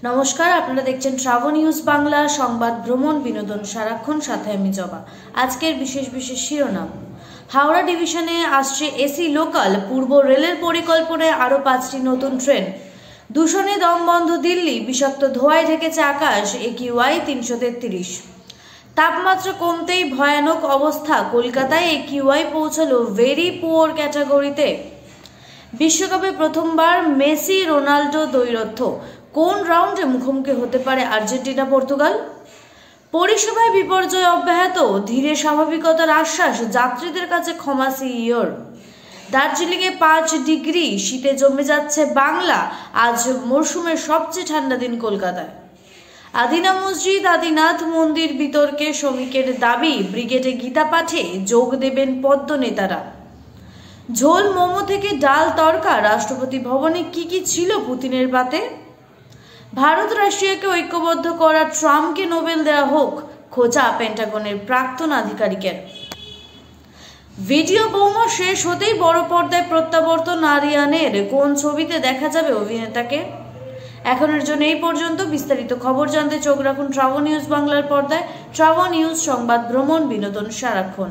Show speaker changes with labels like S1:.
S1: নমস্কার, আপনারা দেখছেন ট্রাভো নিউজ বাংলা। সংবাদ, ভ্রমণ, বিনোদন সারাক্ষণ, সাথে আমি জবা। আজকের বিশেষ শিরোনাম: হাওড়া ডিভিশনে আসছে এসি লোকাল, পূর্ব রেলের পরিকল্পনায় আরও 5টি নতুন ট্রেন। দূষণে দম বন্ধ দিল্লি, বিষাক্ত ধোঁয়ায় ঢেকেছে আকাশ, AQI 333। তাপমাত্রা কমতেই ভয়ানক অবস্থা কলকাতায়, AQI পৌঁছালো ভেরি পুয়ার ক্যাটাগরিতে। বিশ্বকাপে প্রথমবার মেসি রোনাল্ডো দ্বৈরথ, কোন রাউন্ডে মুখোমুখি হতে পারে আর্জেন্টিনা পর্তুগাল? পরিষেবায় বিপর্যয় অব্যাহত, ধীরে স্বাভাবিকতার আশ্বাস, যাত্রীদের কাছে ক্ষমা সিইওর। দার্জিলিংয়ে 5 ডিগ্রি, শীতে জমে যাচ্ছে বাংলা, আজ মরশুমের সবচেয়ে ঠান্ডা দিন কলকাতায়। আদিনা মসজিদ, আদিনাথ মন্দির বিতর্কে শ্রমিকের দাবি, ব্রিগেডে গীতা পাঠে যোগ দেবেন পদ্ম নেতারা। ঝোল মোমো থেকে ডাল তড়কা, রাষ্ট্রপতি ভবনে কি ছিল পুতিনের পাতে? ভারত রাশিয়াকে ঐক্যবদ্ধ করা, ট্রাম্পকে নোবেল দেওয়া হোক, খোঁচা পেন্টাগনের প্রাক্তন আধিকারিকের। ভিডিও বৌমা শেষ হতেই বড় পর্দায় প্রত্যাবর্তন আরিয়ানের, কোন ছবিতে দেখা যাবে অভিনেতাকে? এখনের জন্য এই পর্যন্ত। বিস্তারিত খবর জানতে চোখ রাখুন ট্রাভো নিউজ বাংলার পর্দায়। ট্রাভো নিউজ, সংবাদ, ভ্রমণ, বিনোদন সারাক্ষণ।